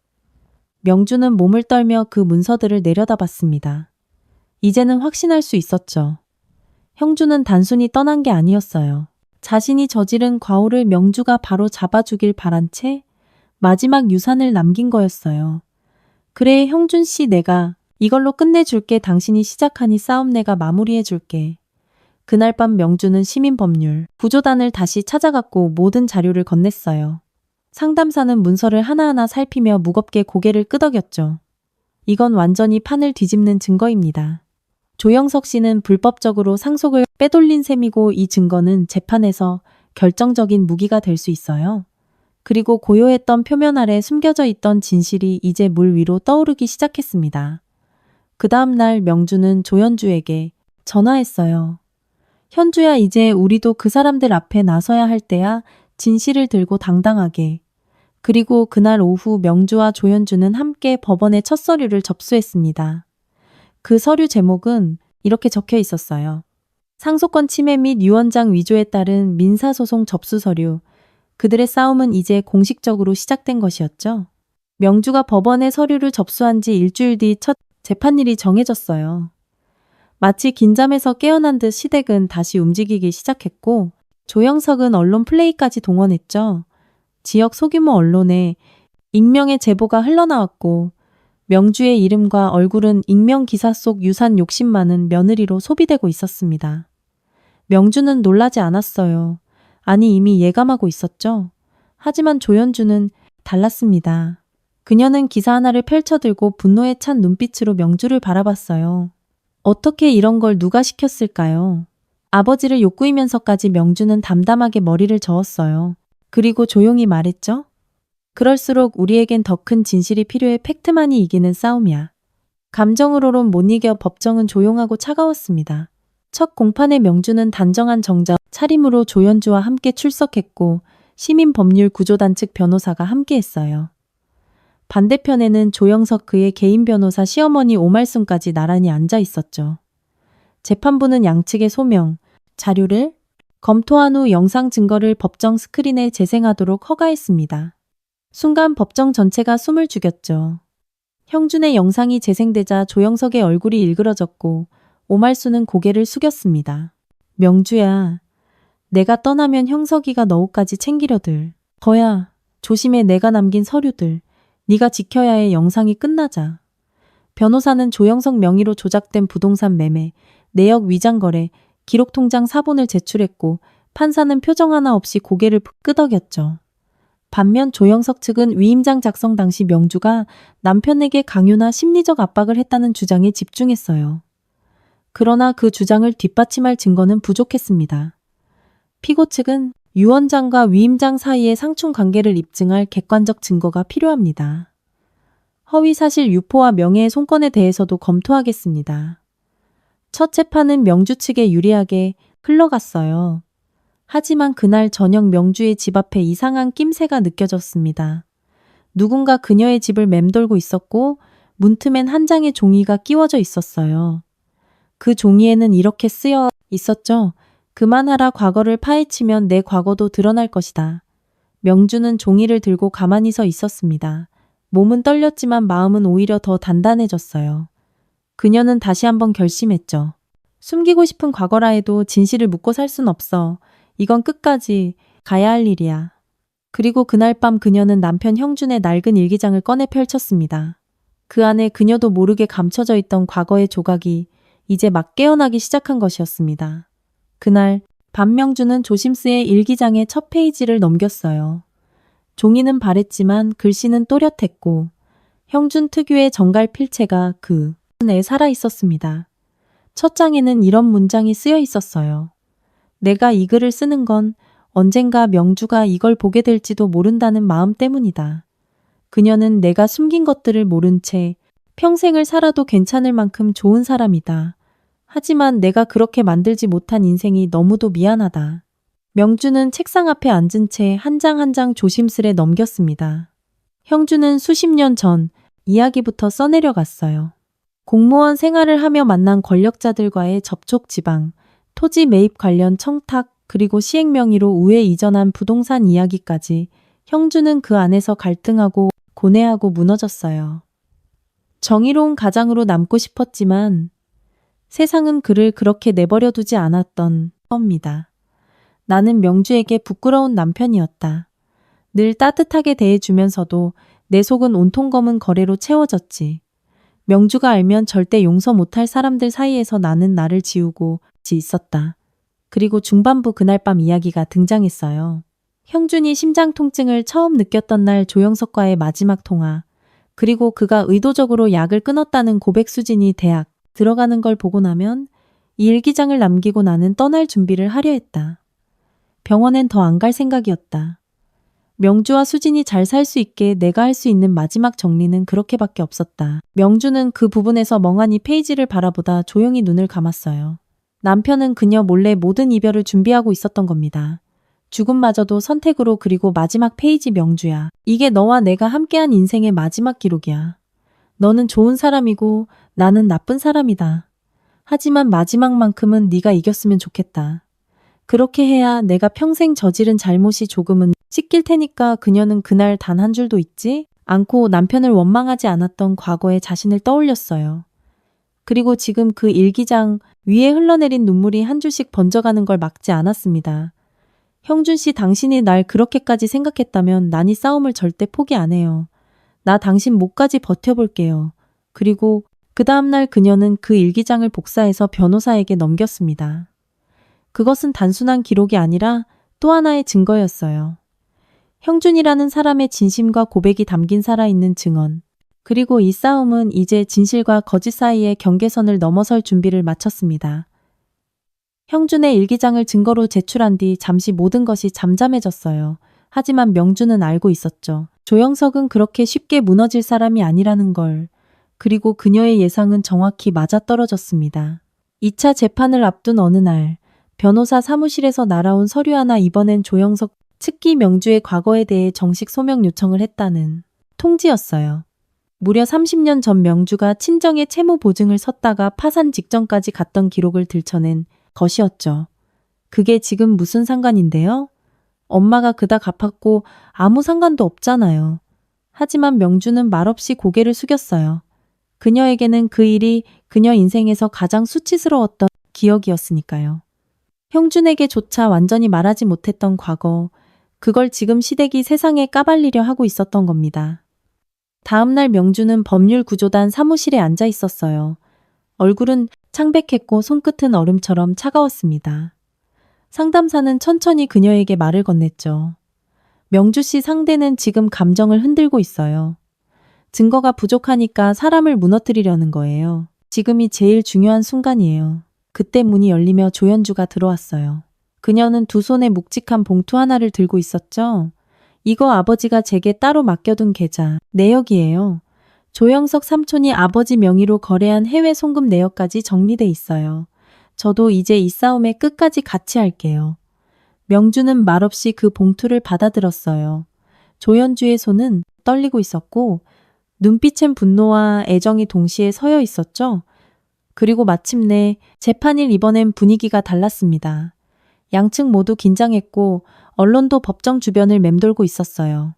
명주는 몸을 떨며 그 문서들을 내려다봤습니다. 이제는 확신할 수 있었죠. 형준은 단순히 떠난 게 아니었어요. 자신이 저지른 과오를 명주가 바로 잡아주길 바란 채 마지막 유산을 남긴 거였어요. 그래, 형준 씨, 내가 이걸로 끝내줄게. 당신이 시작한 이 싸움 내가 마무리해줄게. 그날 밤 명주는 시민법률 구조단을 다시 찾아갔고 모든 자료를 건넸어요. 상담사는 문서를 하나하나 살피며 무겁게 고개를 끄덕였죠. 이건 완전히 판을 뒤집는 증거입니다. 조영석 씨는 불법적으로 상속을 빼돌린 셈이고 이 증거는 재판에서 결정적인 무기가 될 수 있어요. 그리고 고요했던 표면 아래 숨겨져 있던 진실이 이제 물 위로 떠오르기 시작했습니다. 그 다음 날 명주는 조현주에게 전화했어요. 현주야, 이제 우리도 그 사람들 앞에 나서야 할 때야. 진실을 들고 당당하게. 그리고 그날 오후 명주와 조현주는 함께 법원에 첫 서류를 접수했습니다. 그 서류 제목은 이렇게 적혀 있었어요. 상속권 침해 및 유언장 위조에 따른 민사소송 접수 서류. 그들의 싸움은 이제 공식적으로 시작된 것이었죠. 명주가 법원에 서류를 접수한 지 일주일 뒤 첫 재판일이 정해졌어요. 마치 긴잠에서 깨어난 듯 시댁은 다시 움직이기 시작했고 조영석은 언론 플레이까지 동원했죠. 지역 소규모 언론에 익명의 제보가 흘러나왔고 명주의 이름과 얼굴은 익명 기사 속 유산 욕심 많은 며느리로 소비되고 있었습니다. 명주는 놀라지 않았어요. 아니, 이미 예감하고 있었죠. 하지만 조현주는 달랐습니다. 그녀는 기사 하나를 펼쳐들고 분노에 찬 눈빛으로 명주를 바라봤어요. 어떻게 이런 걸 누가 시켰을까요? 아버지를 욕구이면서까지 명주는 담담하게 머리를 저었어요. 그리고 조용히 말했죠. 그럴수록 우리에겐 더 큰 진실이 필요해. 팩트만이 이기는 싸움이야. 감정으로는 못 이겨 법정은 조용하고 차가웠습니다. 첫 공판의 명주는 단정한 정자 차림으로 조현주와 함께 출석했고 시민법률구조단 측 변호사가 함께했어요. 반대편에는 조영석 그의 개인 변호사 시어머니 오말순까지 나란히 앉아 있었죠. 재판부는 양측의 소명, 자료를 검토한 후 영상 증거를 법정 스크린에 재생하도록 허가했습니다. 순간 법정 전체가 숨을 죽였죠. 형준의 영상이 재생되자 조영석의 얼굴이 일그러졌고 오말순은 고개를 숙였습니다. 명주야, 내가 떠나면 형석이가 너우까지 챙기려들. 거야, 조심해. 내가 남긴 서류들. 네가 지켜야 해. 영상이 끝나자. 변호사는 조영석 명의로 조작된 부동산 매매, 내역 위장거래, 기록통장 사본을 제출했고 판사는 표정 하나 없이 고개를 끄덕였죠. 반면 조영석 측은 위임장 작성 당시 명주가 남편에게 강요나 심리적 압박을 했다는 주장에 집중했어요. 그러나 그 주장을 뒷받침할 증거는 부족했습니다. 피고 측은 유언장과 위임장 사이의 상충 관계를 입증할 객관적 증거가 필요합니다. 허위사실 유포와 명예훼손건에 대해서도 검토하겠습니다. 첫 재판은 명주 측에 유리하게 흘러갔어요. 하지만 그날 저녁 명주의 집 앞에 이상한 낌새가 느껴졌습니다. 누군가 그녀의 집을 맴돌고 있었고 문틈엔 한 장의 종이가 끼워져 있었어요. 그 종이에는 이렇게 쓰여 있었죠. 그만하라. 과거를 파헤치면 내 과거도 드러날 것이다. 명주는 종이를 들고 가만히 서 있었습니다. 몸은 떨렸지만 마음은 오히려 더 단단해졌어요. 그녀는 다시 한번 결심했죠. 숨기고 싶은 과거라 해도 진실을 묻고 살 순 없어. 이건 끝까지 가야 할 일이야. 그리고 그날 밤 그녀는 남편 형준의 낡은 일기장을 꺼내 펼쳤습니다. 그 안에 그녀도 모르게 감춰져 있던 과거의 조각이 이제 막 깨어나기 시작한 것이었습니다. 그날 밤 명주는 조심스레 일기장의 첫 페이지를 넘겼어요. 종이는 바랬지만 글씨는 또렷했고 형준 특유의 정갈 필체가 그 에 살아 있었습니다. 첫 장에는 이런 문장이 쓰여 있었어요. 내가 이 글을 쓰는 건 언젠가 명주가 이걸 보게 될지도 모른다는 마음 때문이다. 그녀는 내가 숨긴 것들을 모른 채 평생을 살아도 괜찮을 만큼 좋은 사람이다. 하지만 내가 그렇게 만들지 못한 인생이 너무도 미안하다. 명주는 책상 앞에 앉은 채 한 장 한 장 조심스레 넘겼습니다. 형주는 수십 년 전 이야기부터 써내려갔어요. 공무원 생활을 하며 만난 권력자들과의 접촉 지방, 토지 매입 관련 청탁, 그리고 시행 명의로 우회 이전한 부동산 이야기까지 형주는 그 안에서 갈등하고 고뇌하고 무너졌어요. 정의로운 가장으로 남고 싶었지만 세상은 그를 그렇게 내버려 두지 않았던 겁니다. 나는 명주에게 부끄러운 남편이었다. 늘 따뜻하게 대해주면서도 내 속은 온통 검은 거래로 채워졌지. 명주가 알면 절대 용서 못할 사람들 사이에서 나는 나를 지우고 있었다. 그리고 중반부 그날 밤 이야기가 등장했어요. 형준이 심장 통증을 처음 느꼈던 날 조영석과의 마지막 통화, 그리고 그가 의도적으로 약을 끊었다는 고백 수진이 대학 들어가는 걸 보고 나면 이 일기장을 남기고 나는 떠날 준비를 하려 했다. 병원엔 더 안 갈 생각이었다. 명주와 수진이 잘 살 수 있게 내가 할 수 있는 마지막 정리는 그렇게밖에 없었다. 명주는 그 부분에서 멍하니 페이지를 바라보다 조용히 눈을 감았어요. 남편은 그녀 몰래 모든 이별을 준비하고 있었던 겁니다. 죽음마저도 선택으로. 그리고 마지막 페이지. 명주야. 이게 너와 내가 함께한 인생의 마지막 기록이야. 너는 좋은 사람이고 나는 나쁜 사람이다. 하지만 마지막만큼은 네가 이겼으면 좋겠다. 그렇게 해야 내가 평생 저지른 잘못이 조금은 씻길 테니까. 그녀는 그날 단 한 줄도 잊지 않고 남편을 원망하지 않았던 과거의 자신을 떠올렸어요. 그리고 지금 그 일기장 위에 흘러내린 눈물이 한 줄씩 번져가는 걸 막지 않았습니다. 형준 씨, 당신이 날 그렇게까지 생각했다면 난 이 싸움을 절대 포기 안 해요. 나 당신 목까지 버텨볼게요. 그리고 그 다음날 그녀는 그 일기장을 복사해서 변호사에게 넘겼습니다. 그것은 단순한 기록이 아니라 또 하나의 증거였어요. 형준이라는 사람의 진심과 고백이 담긴 살아있는 증언. 그리고 이 싸움은 이제 진실과 거짓 사이의 경계선을 넘어설 준비를 마쳤습니다. 형준의 일기장을 증거로 제출한 뒤 잠시 모든 것이 잠잠해졌어요. 하지만 명주는 알고 있었죠. 조영석은 그렇게 쉽게 무너질 사람이 아니라는 걸. 그리고 그녀의 예상은 정확히 맞아떨어졌습니다. 2차 재판을 앞둔 어느 날, 변호사 사무실에서 날아온 서류 하나. 이번엔 조영석 측기 명주의 과거에 대해 정식 소명 요청을 했다는 통지였어요. 무려 30년 전 명주가 친정의 채무 보증을 섰다가 파산 직전까지 갔던 기록을 들춰낸 것이었죠. 그게 지금 무슨 상관인데요? 엄마가 그다 갚았고 아무 상관도 없잖아요. 하지만 명주는 말없이 고개를 숙였어요. 그녀에게는 그 일이 그녀 인생에서 가장 수치스러웠던 기억이었으니까요. 형준에게조차 완전히 말하지 못했던 과거, 그걸 지금 시댁이 세상에 까발리려 하고 있었던 겁니다. 다음날 명주는 법률구조단 사무실에 앉아 있었어요. 얼굴은 창백했고 손끝은 얼음처럼 차가웠습니다. 상담사는 천천히 그녀에게 말을 건넸죠. 명주 씨, 상대는 지금 감정을 흔들고 있어요. 증거가 부족하니까 사람을 무너뜨리려는 거예요. 지금이 제일 중요한 순간이에요. 그때 문이 열리며 조연주가 들어왔어요. 그녀는 두 손에 묵직한 봉투 하나를 들고 있었죠. 이거 아버지가 제게 따로 맡겨둔 계좌 내역이에요. 조영석 삼촌이 아버지 명의로 거래한 해외 송금 내역까지 정리돼 있어요. 저도 이제 이 싸움에 끝까지 같이 할게요. 명주는 말없이 그 봉투를 받아들었어요. 조연주의 손은 떨리고 있었고 눈빛엔 분노와 애정이 동시에 서여 있었죠. 그리고 마침내 재판일. 이번엔 분위기가 달랐습니다. 양측 모두 긴장했고 언론도 법정 주변을 맴돌고 있었어요.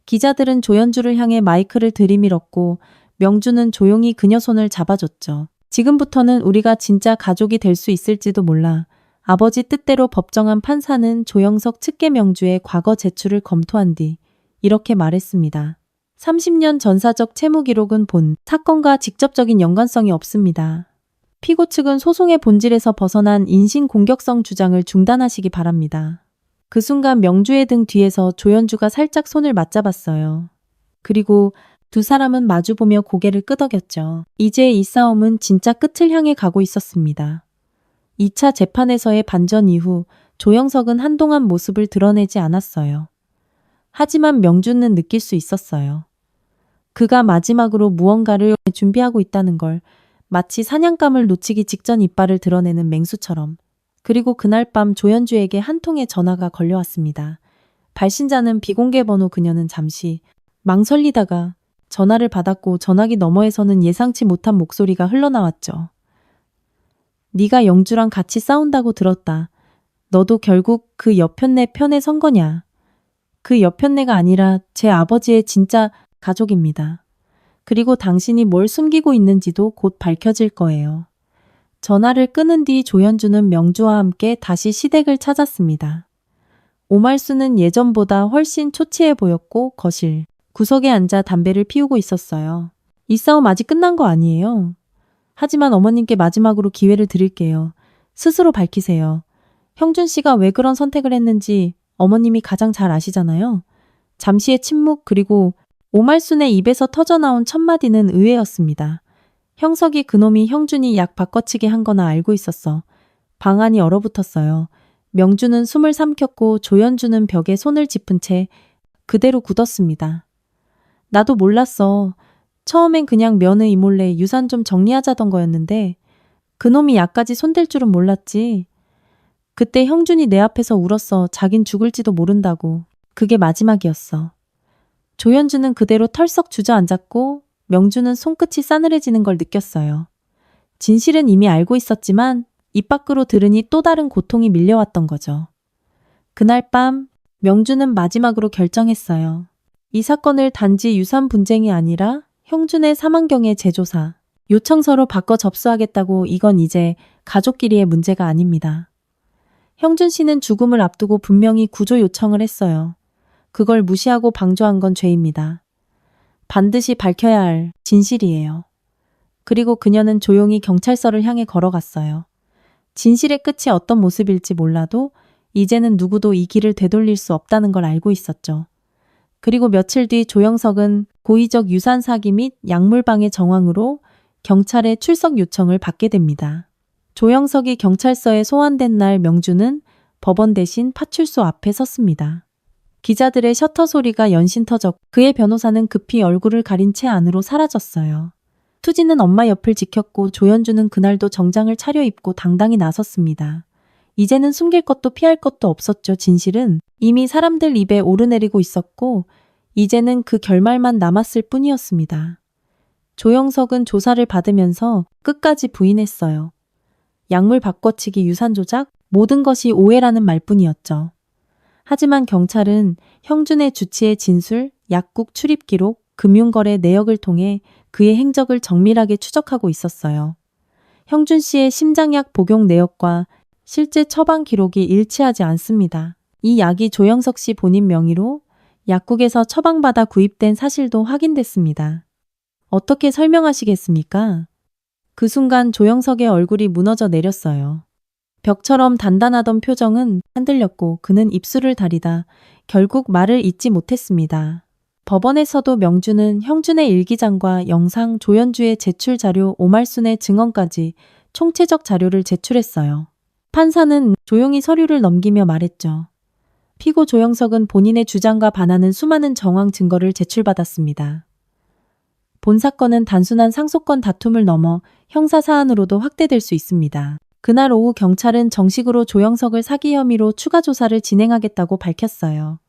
기자들은 조연주를 향해 마이크를 들이밀었고 명주는 조용히 그녀 손을 잡아줬죠. 지금부터는 우리가 진짜 가족이 될 수 있을지도 몰라. 아버지 뜻대로. 법정한 판사는 조영석 측계 명주의 과거 제출을 검토한 뒤 이렇게 말했습니다. 30년 전사적 채무 기록은 본 사건과 직접적인 연관성이 없습니다. 피고 측은 소송의 본질에서 벗어난 인신공격성 주장을 중단하시기 바랍니다. 그 순간 명주의 등 뒤에서 조연주가 살짝 손을 맞잡았어요. 그리고 두 사람은 마주보며 고개를 끄덕였죠. 이제 이 싸움은 진짜 끝을 향해 가고 있었습니다. 2차 재판에서의 반전 이후 조영석은 한동안 모습을 드러내지 않았어요. 하지만 명주는 느낄 수 있었어요. 그가 마지막으로 무언가를 준비하고 있다는 걸. 마치 사냥감을 놓치기 직전 이빨을 드러내는 맹수처럼. 그리고 그날 밤 조연주에게 한 통의 전화가 걸려왔습니다. 발신자는 비공개 번호. 그녀는 잠시 망설이다가 전화를 받았고 전화기 너머에서는 예상치 못한 목소리가 흘러나왔죠. 네가 영주랑 같이 싸운다고 들었다. 너도 결국 그 여편네 편에 선 거냐. 그 여편네가 아니라 제 아버지의 진짜 가족입니다. 그리고 당신이 뭘 숨기고 있는지도 곧 밝혀질 거예요. 전화를 끊은 뒤 조연주는 명주와 함께 다시 시댁을 찾았습니다. 오말수는 예전보다 훨씬 초췌해 보였고 거실 구석에 앉아 담배를 피우고 있었어요. 이 싸움 아직 끝난 거 아니에요. 하지만 어머님께 마지막으로 기회를 드릴게요. 스스로 밝히세요. 형준 씨가 왜 그런 선택을 했는지 어머님이 가장 잘 아시잖아요. 잠시의 침묵 그리고 오말순의 입에서 터져나온 첫 마디는 의외였습니다. 형석이 그놈이 형준이 약 바꿔치기 한 거나 알고 있었어. 방안이 얼어붙었어요. 명주는 숨을 삼켰고 조연주는 벽에 손을 짚은 채 그대로 굳었습니다. 나도 몰랐어. 처음엔 그냥 며느리 몰래 유산 좀 정리하자던 거였는데 그놈이 약까지 손댈 줄은 몰랐지. 그때 형준이 내 앞에서 울었어. 자긴 죽을지도 모른다고. 그게 마지막이었어. 조연주는 그대로 털썩 주저앉았고 명주는 손끝이 싸늘해지는 걸 느꼈어요. 진실은 이미 알고 있었지만 입 밖으로 들으니 또 다른 고통이 밀려왔던 거죠. 그날 밤 명주는 마지막으로 결정했어요. 이 사건을 단지 유산 분쟁이 아니라 형준의 사망경의 재조사, 요청서로 바꿔 접수하겠다고. 이건 이제 가족끼리의 문제가 아닙니다. 형준 씨는 죽음을 앞두고 분명히 구조 요청을 했어요. 그걸 무시하고 방조한 건 죄입니다. 반드시 밝혀야 할 진실이에요. 그리고 그녀는 조용히 경찰서를 향해 걸어갔어요. 진실의 끝이 어떤 모습일지 몰라도 이제는 누구도 이 길을 되돌릴 수 없다는 걸 알고 있었죠. 그리고 며칠 뒤 조영석은 고의적 유산 사기 및 약물방해 정황으로 경찰의 출석 요청을 받게 됩니다. 조영석이 경찰서에 소환된 날 명주는 법원 대신 파출소 앞에 섰습니다. 기자들의 셔터 소리가 연신 터졌고 그의 변호사는 급히 얼굴을 가린 채 안으로 사라졌어요. 투지는 엄마 옆을 지켰고 조연주는 그날도 정장을 차려입고 당당히 나섰습니다. 이제는 숨길 것도 피할 것도 없었죠. 진실은 이미 사람들 입에 오르내리고 있었고 이제는 그 결말만 남았을 뿐이었습니다. 조영석은 조사를 받으면서 끝까지 부인했어요. 약물 바꿔치기, 유산 조작, 모든 것이 오해라는 말뿐이었죠. 하지만 경찰은 형준의 주치의 진술, 약국 출입 기록, 금융거래 내역을 통해 그의 행적을 정밀하게 추적하고 있었어요. 형준 씨의 심장약 복용 내역과 실제 처방 기록이 일치하지 않습니다. 이 약이 조영석 씨 본인 명의로 약국에서 처방받아 구입된 사실도 확인됐습니다. 어떻게 설명하시겠습니까? 그 순간 조영석의 얼굴이 무너져 내렸어요. 벽처럼 단단하던 표정은 흔들렸고 그는 입술을 다리다 결국 말을 잇지 못했습니다. 법원에서도 명주는 형준의 일기장과 영상, 조연주의 제출 자료, 오말순의 증언까지 총체적 자료를 제출했어요. 판사는 조용히 서류를 넘기며 말했죠. 피고 조영석은 본인의 주장과 반하는 수많은 정황 증거를 제출받았습니다. 본 사건은 단순한 상속권 다툼을 넘어 형사사안으로도 확대될 수 있습니다. 그날 오후 경찰은 정식으로 조영석을 사기 혐의로 추가 조사를 진행하겠다고 밝혔어요.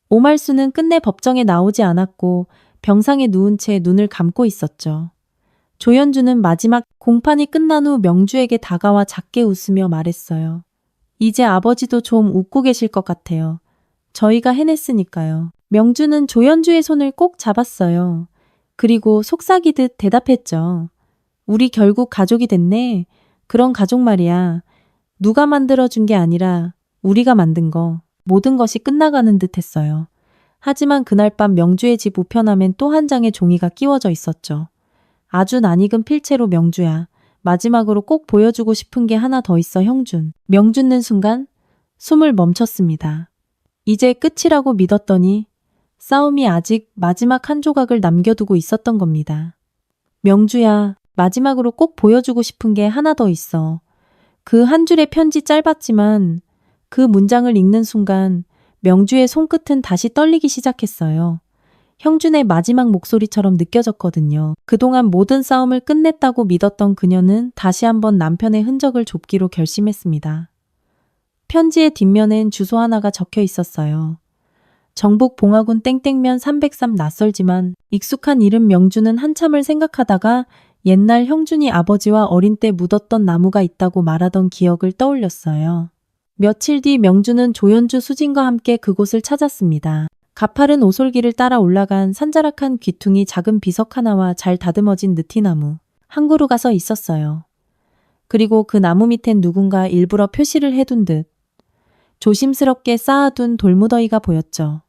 오말수는 끝내 법정에 나오지 않았고 병상에 누운 채 눈을 감고 있었죠. 조연주는 마지막 공판이 끝난 후 명주에게 다가와 작게 웃으며 말했어요. 이제 아버지도 좀 웃고 계실 것 같아요. 저희가 해냈으니까요. 명주는 조연주의 손을 꼭 잡았어요. 그리고 속삭이듯 대답했죠. 우리 결국 가족이 됐네. 그런 가족 말이야. 누가 만들어준 게 아니라 우리가 만든 거. 모든 것이 끝나가는 듯 했어요. 하지만 그날 밤 명주의 집 우편함엔 또 한 장의 종이가 끼워져 있었죠. 아주 낯익은 필체로 명주야. 마지막으로 꼭 보여주고 싶은 게 하나 더 있어 형준. 명주는 순간 숨을 멈췄습니다. 이제 끝이라고 믿었더니 싸움이 아직 마지막 한 조각을 남겨두고 있었던 겁니다. 명주야, 마지막으로 꼭 보여주고 싶은 게 하나 더 있어. 그 한 줄의 편지 짧았지만 그 문장을 읽는 순간 명주의 손끝은 다시 떨리기 시작했어요. 형준의 마지막 목소리처럼 느껴졌거든요. 그동안 모든 싸움을 끝냈다고 믿었던 그녀는 다시 한번 남편의 흔적을 좁기로 결심했습니다. 편지의 뒷면엔 주소 하나가 적혀 있었어요. 정북 봉화군 땡땡면 303. 낯설지만 익숙한 이름. 명주는 한참을 생각하다가 옛날 형준이 아버지와 어린 때 묻었던 나무가 있다고 말하던 기억을 떠올렸어요. 며칠 뒤 명주는 조연주 수진과 함께 그곳을 찾았습니다. 가파른 오솔길을 따라 올라간 산자락한 귀퉁이, 작은 비석 하나와 잘 다듬어진 느티나무 한 그루가 서 있었어요. 그리고 그 나무 밑엔 누군가 일부러 표시를 해둔 듯 조심스럽게 쌓아둔 돌무더기가 보였죠.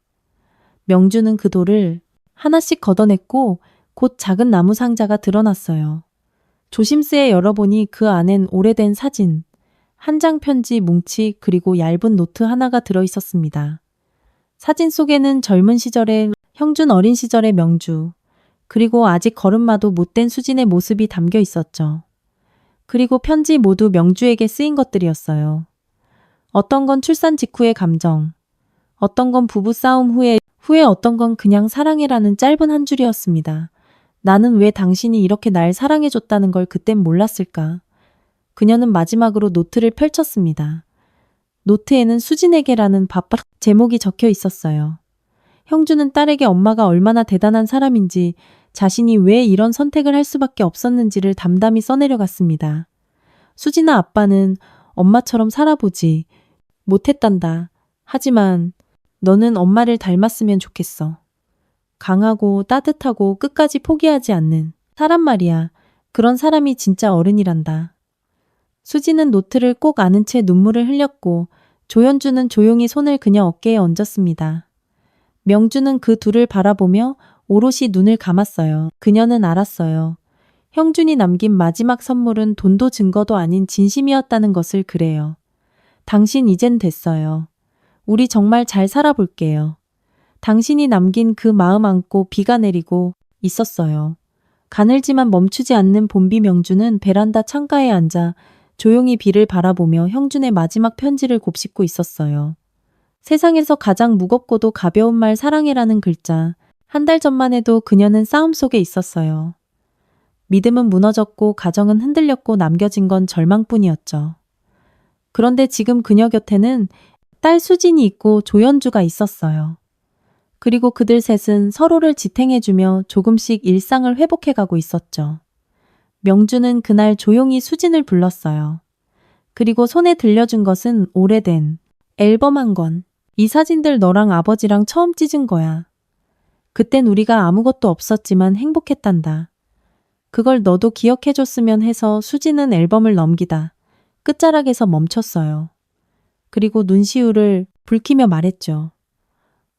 명주는 그 돌을 하나씩 걷어냈고 곧 작은 나무 상자가 드러났어요. 조심스레 열어보니 그 안엔 오래된 사진, 한 장 편지 뭉치 그리고 얇은 노트 하나가 들어 있었습니다. 사진 속에는 젊은 시절의 형준, 어린 시절의 명주, 그리고 아직 걸음마도 못된 수진의 모습이 담겨 있었죠. 그리고 편지 모두 명주에게 쓰인 것들이었어요. 어떤 건 출산 직후의 감정, 어떤 건 부부 싸움 후에 어떤 건 그냥 사랑해라는 짧은 한 줄이었습니다. 나는 왜 당신이 이렇게 날 사랑해줬다는 걸 그땐 몰랐을까? 그녀는 마지막으로 노트를 펼쳤습니다. 노트에는 수진에게라는 바빠 제목이 적혀 있었어요. 형주는 딸에게 엄마가 얼마나 대단한 사람인지, 자신이 왜 이런 선택을 할 수밖에 없었는지를 담담히 써내려갔습니다. 수진아, 아빠는 엄마처럼 살아보지 못했단다. 하지만 너는 엄마를 닮았으면 좋겠어. 강하고 따뜻하고 끝까지 포기하지 않는 사람 말이야. 그런 사람이 진짜 어른이란다. 수지는 노트를 꼭 안은 채 눈물을 흘렸고 조연주는 조용히 손을 그녀 어깨에 얹었습니다. 명주는 그 둘을 바라보며 오롯이 눈을 감았어요. 그녀는 알았어요. 형준이 남긴 마지막 선물은 돈도 증거도 아닌 진심이었다는 것을. 그래요. 당신 이젠 됐어요. 우리 정말 잘 살아볼게요. 당신이 남긴 그 마음 안고 비가 내리고 있었어요. 가늘지만 멈추지 않는 봄비. 명주는 베란다 창가에 앉아 조용히 비를 바라보며 형준의 마지막 편지를 곱씹고 있었어요. 세상에서 가장 무겁고도 가벼운 말 사랑해라는 글자. 한 달 전만 해도 그녀는 싸움 속에 있었어요. 믿음은 무너졌고 가정은 흔들렸고 남겨진 건 절망뿐이었죠. 그런데 지금 그녀 곁에는 딸 수진이 있고 조연주가 있었어요. 그리고 그들 셋은 서로를 지탱해주며 조금씩 일상을 회복해가고 있었죠. 명주는 그날 조용히 수진을 불렀어요. 그리고 손에 들려준 것은 오래된 앨범 한 권. 이 사진들 너랑 아버지랑 처음 찢은 거야. 그땐 우리가 아무것도 없었지만 행복했단다. 그걸 너도 기억해줬으면 해서. 수진은 앨범을 넘기다 끝자락에서 멈췄어요. 그리고 눈시울을 붉히며 말했죠.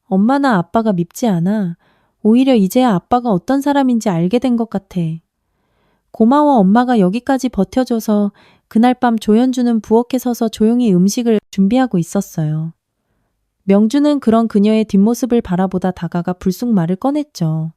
엄마나 아빠가 밉지 않아. 오히려 이제야 아빠가 어떤 사람인지 알게 된 것 같아. 고마워, 엄마가 여기까지 버텨줘서. 그날 밤 조연주는 부엌에 서서 조용히 음식을 준비하고 있었어요. 명주는 그런 그녀의 뒷모습을 바라보다 다가가 불쑥 말을 꺼냈죠.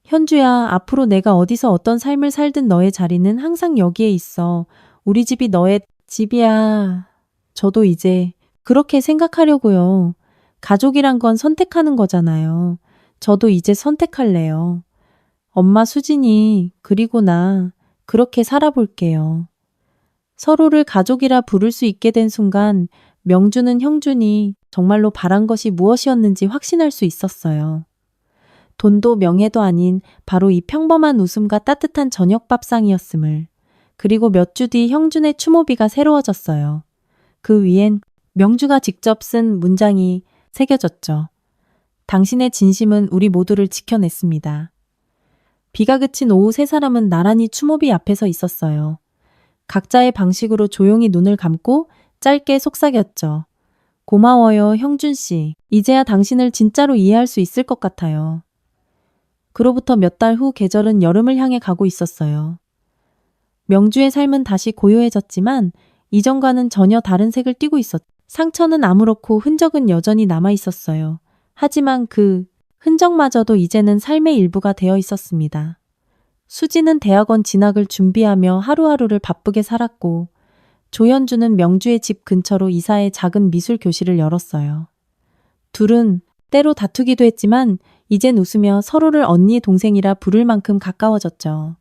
현주야, 앞으로 내가 어디서 어떤 삶을 살든 너의 자리는 항상 여기에 있어. 우리 집이 너의 집이야. 저도 이제 그렇게 생각하려고요. 가족이란 건 선택하는 거잖아요. 저도 이제 선택할래요. 엄마, 수진이, 그리고 나 그렇게 살아볼게요. 서로를 가족이라 부를 수 있게 된 순간 명주는 형준이 정말로 바란 것이 무엇이었는지 확신할 수 있었어요. 돈도 명예도 아닌 바로 이 평범한 웃음과 따뜻한 저녁 밥상이었음을. 그리고 몇 주 뒤 형준의 추모비가 새로워졌어요. 그 위엔 명주가 직접 쓴 문장이 새겨졌죠. 당신의 진심은 우리 모두를 지켜냈습니다. 비가 그친 오후 세 사람은 나란히 추모비 앞에 서 있었어요. 각자의 방식으로 조용히 눈을 감고 짧게 속삭였죠. 고마워요, 형준 씨. 이제야 당신을 진짜로 이해할 수 있을 것 같아요. 그로부터 몇 달 후 계절은 여름을 향해 가고 있었어요. 명주의 삶은 다시 고요해졌지만 이전과는 전혀 다른 색을 띠고 있었죠. 상처는 아무렇고 흔적은 여전히 남아 있었어요. 하지만 그 흔적마저도 이제는 삶의 일부가 되어 있었습니다. 수지는 대학원 진학을 준비하며 하루하루를 바쁘게 살았고 조연주는 명주의 집 근처로 이사해 작은 미술 교실을 열었어요. 둘은 때로 다투기도 했지만 이젠 웃으며 서로를 언니 동생이라 부를 만큼 가까워졌죠.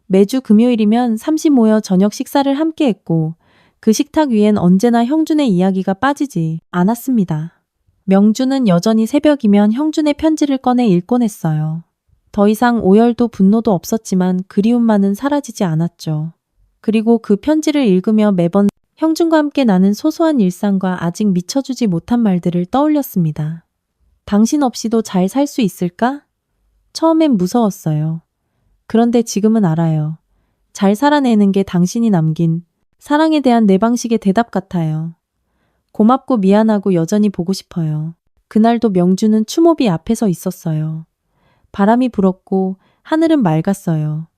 매주 금요일이면 삼시 모여 저녁 식사를 함께 했고 그 식탁 위엔 언제나 형준의 이야기가 빠지지 않았습니다. 명주는 여전히 새벽이면 형준의 편지를 꺼내 읽곤 했어요. 더 이상 오열도 분노도 없었지만 그리움만은 사라지지 않았죠. 그리고 그 편지를 읽으며 매번 형준과 함께 나는 소소한 일상과 아직 미쳐주지 못한 말들을 떠올렸습니다. 당신 없이도 잘 살 수 있을까? 처음엔 무서웠어요. 그런데 지금은 알아요. 잘 살아내는 게 당신이 남긴 사랑에 대한 내 방식의 대답 같아요. 고맙고 미안하고 여전히 보고 싶어요. 그날도 명주는 추모비 앞에 서 있었어요. 바람이 불었고 하늘은 맑았어요.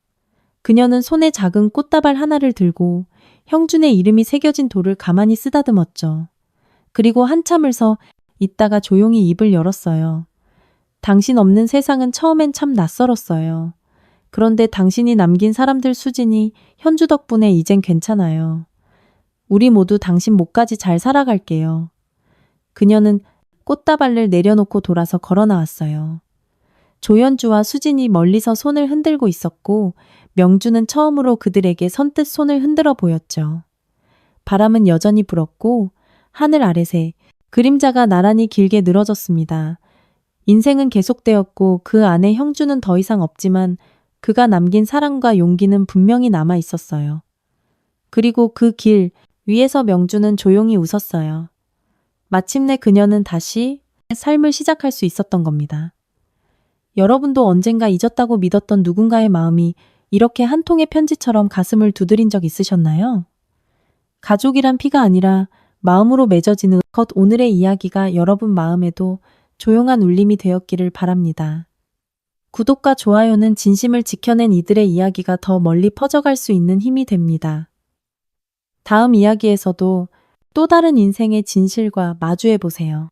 그녀는 손에 작은 꽃다발 하나를 들고 형준의 이름이 새겨진 돌을 가만히 쓰다듬었죠. 그리고 한참을 서 있다가 조용히 입을 열었어요. 당신 없는 세상은 처음엔 참 낯설었어요. 그런데 당신이 남긴 사람들 수진이 현주 덕분에 이젠 괜찮아요. 우리 모두 당신 목까지 잘 살아갈게요. 그녀는 꽃다발을 내려놓고 돌아서 걸어 나왔어요. 조현주와 수진이 멀리서 손을 흔들고 있었고 명주는 처음으로 그들에게 선뜻 손을 흔들어 보였죠. 바람은 여전히 불었고 하늘 아래새 그림자가 나란히 길게 늘어졌습니다. 인생은 계속되었고 그 안에 형주는 더 이상 없지만 그가 남긴 사랑과 용기는 분명히 남아 있었어요. 그리고 그 길 위에서 명주는 조용히 웃었어요. 마침내 그녀는 다시 삶을 시작할 수 있었던 겁니다. 여러분도 언젠가 잊었다고 믿었던 누군가의 마음이 이렇게 한 통의 편지처럼 가슴을 두드린 적 있으셨나요? 가족이란 피가 아니라 마음으로 맺어지는 것. 오늘의 이야기가 여러분 마음에도 조용한 울림이 되었기를 바랍니다. 구독과 좋아요는 진심을 지켜낸 이들의 이야기가 더 멀리 퍼져갈 수 있는 힘이 됩니다. 다음 이야기에서도 또 다른 인생의 진실과 마주해 보세요.